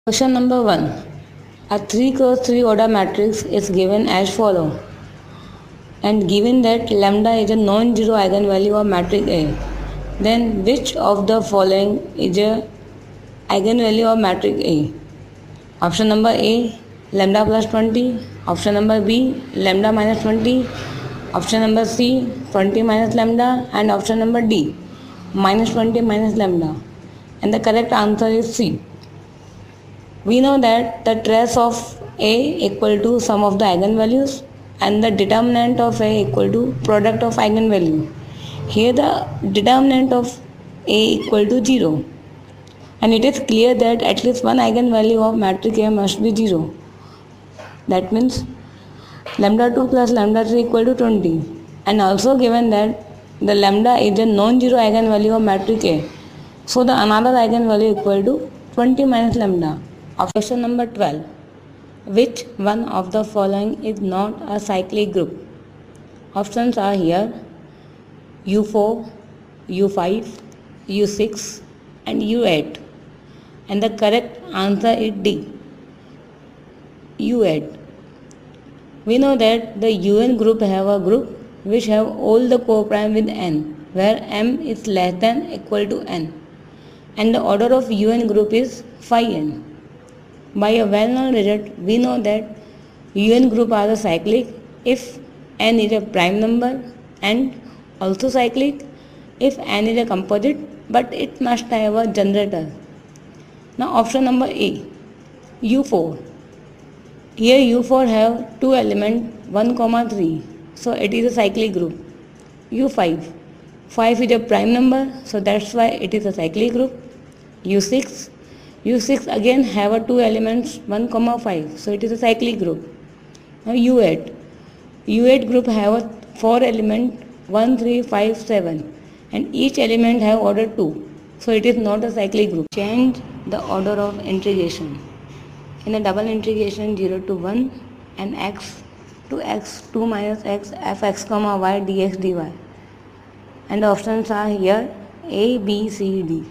Question number 1. A 3 cross 3 order matrix is given as follow. And given that lambda is a non-zero eigenvalue of matrix A, then which of the following is a eigenvalue of matrix A? Option number A, lambda plus 20. Option number B, lambda minus 20. Option number C, 20 minus lambda. And option number D, minus 20 minus lambda. And the correct answer is C. We know that the trace of A equal to sum of the eigenvalues and the determinant of A equal to product of eigenvalue. Here the determinant of A equal to 0, and it is clear that at least one eigenvalue of matrix A must be 0. That means lambda 2 plus lambda 3 equal to 20, and also given that the lambda is a non-zero eigenvalue of matrix A, so the another eigenvalue equal to 20 minus lambda. Question number 12. Which one of the following is not a cyclic group? Options are here: U4, U5, U6 and U8. And the correct answer is D, U8. We know that the UN group have a group which have all the co-prime with n, where m is less than equal to n. And the order of UN group is phi n. By a well-known result, we know that UN group are the cyclic if n is a prime number, and also cyclic if n is a composite, but it must have a generator. Now option number A, U4. Here U4 have two elements 1, 3, so it is a cyclic group. U5, 5 is a prime number, so that's why it is a cyclic group. U6 again have a two elements 1, 5, so it is a cyclic group. Now U8 group have a four element 1, 3, 5, 7, and each element have order 2, so it is not a cyclic group. Change the order of integration. In a double integration 0 to 1 and x to x 2 minus x fx comma y dx dy, and the options are here A, B, C, D.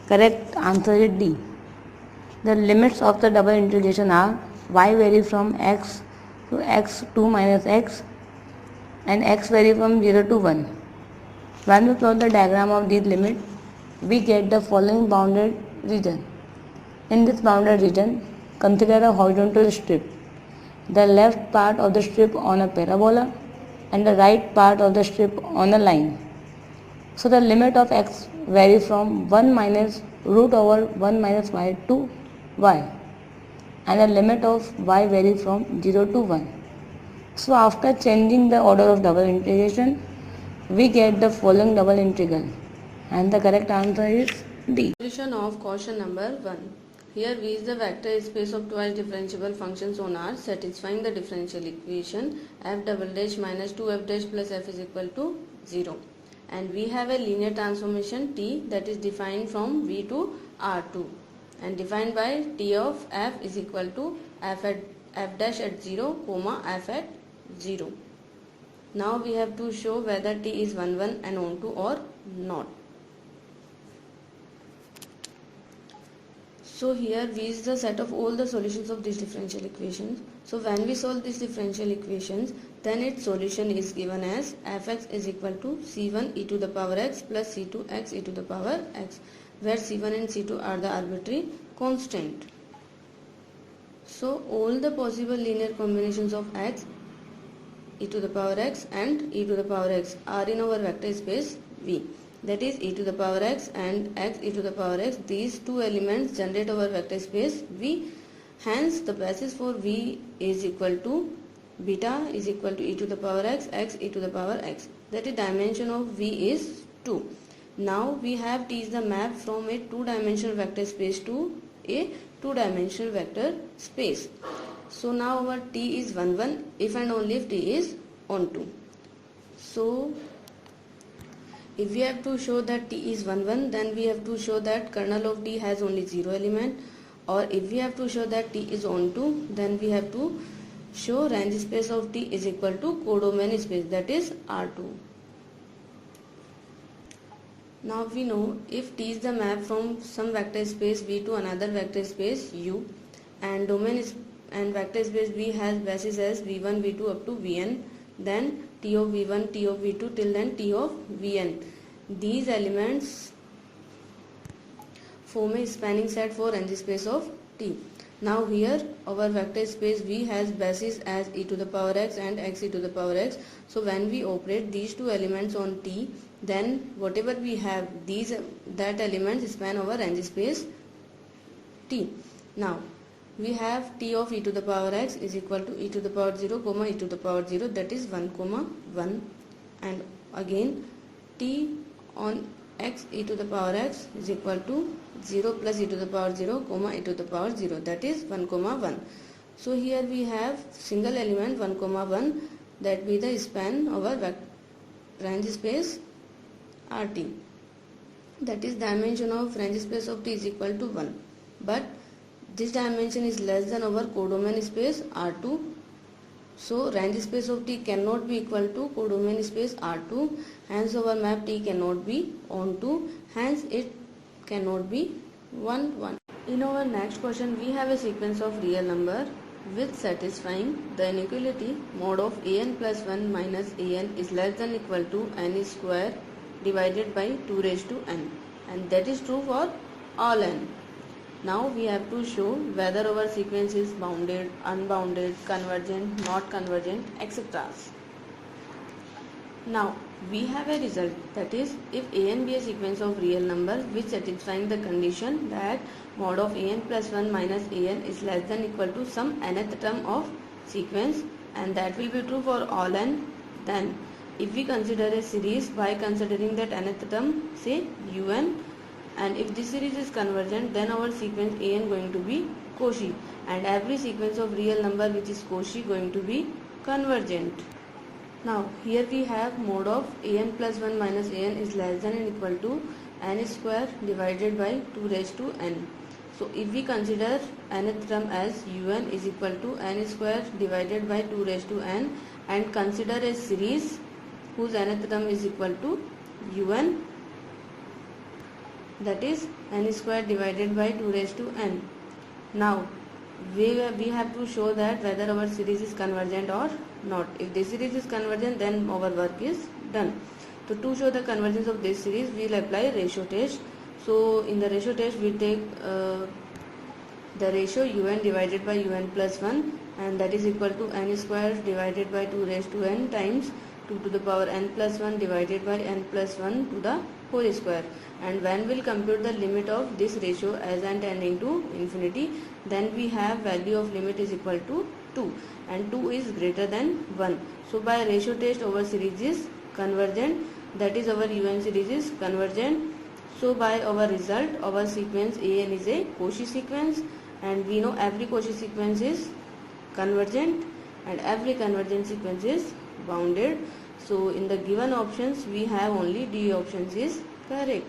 Correct answer is D. The limits of the double integration are y vary from x to x 2 minus x and x vary from 0 to 1. When we plot the diagram of these limits, we get the following bounded region. In this bounded region, consider a horizontal strip. The left part of the strip on a parabola and the right part of the strip on a line. So the limit of x vary from 1 minus root over 1 minus y to y, and the limit of y vary from 0 to 1. So after changing the order of double integration, we get the following double integral, and the correct answer is D. Solution of question number 1. Here V is the vector space of twice differentiable functions on R satisfying the differential equation f double dash minus 2f dash plus f is equal to 0. And we have a linear transformation T that is defined from V to R2 and defined by T of f is equal to f dash at 0 comma f at 0. Now we have to show whether T is 1 1 and onto or not. So here V is the set of all the solutions of these differential equations. So when we solve these differential equations, then its solution is given as fx is equal to c1 e to the power x plus c2 x e to the power x, where c1 and c2 are the arbitrary constant. So all the possible linear combinations of x e to the power x and e to the power x are in our vector space V. That is e to the power x and x e to the power x. These two elements generate our vector space V. Hence the basis for V is equal to beta is equal to e to the power x e to the power x. That is dimension of V is 2. Now we have T is the map from a two-dimensional vector space to a two-dimensional vector space. So now our T is 1 1 if and only if T is onto. So if we have to show that T is 1 1, then we have to show that kernel of T has only 0 element, or if we have to show that T is onto, then we have to show range space of T is equal to codomain space, that is R2. Now we know if T is the map from some vector space V to another vector space U, and domain is and vector space V has basis as V1, V2 up to Vn, then T of V1, T of V2 till then T of Vn. These elements form a spanning set for range space of T. Now here our vector space V has basis as e to the power x and x e to the power x. So when we operate these two elements on T, then whatever we have, that elements span over range space T. Now we have T of e to the power x is equal to e to the power 0 comma e to the power 0, that is 1 comma 1, and again T on x e to the power x is equal to 0 plus e to the power 0 comma e to the power 0, that is 1 comma 1. So here we have single element 1 comma 1, that be the span over range space RT, that is dimension of range space of T is equal to 1, but this dimension is less than our codomain space R2. So range space of T cannot be equal to codomain space R2, hence our map T cannot be onto, hence it cannot be 1 1. In our next question we have a sequence of real number with satisfying the inequality mod of an plus 1 minus an is less than equal to n square divided by 2 raised to n, and that is true for all n. Now we have to show whether our sequence is bounded, unbounded, convergent, not convergent, etc. Now we have a result, that is if an be a sequence of real numbers which satisfying the condition that mod of an plus 1 minus an is less than equal to some nth term of sequence, and that will be true for all n, then if we consider a series by considering that nth term, say un, and if this series is convergent, then our sequence an going to be Cauchy, and every sequence of real number which is Cauchy going to be convergent. Now here we have mod of an plus 1 minus an is less than or equal to n square divided by 2 raised to n. So if we consider nth term as un is equal to n square divided by 2 raised to n, and consider a series whose nth term is equal to un, that is n square divided by 2 raised to n. Now we have to show that whether our series is convergent or not. If this series is convergent, then our work is done. So to show the convergence of this series, we will apply ratio test. So in the ratio test we take the ratio un divided by un plus 1, and that is equal to n square divided by 2 raised to n times 2 to the power n plus 1 divided by n plus 1 to the whole square. And when we will compute the limit of this ratio as n tending to infinity, then we have value of limit is equal to 2, and 2 is greater than 1. So by ratio test our series is convergent, that is our un series is convergent. So by our result, our sequence an is a Cauchy sequence, and we know every Cauchy sequence is convergent and every convergent sequence is bounded. So in the given options we have only D options is correct.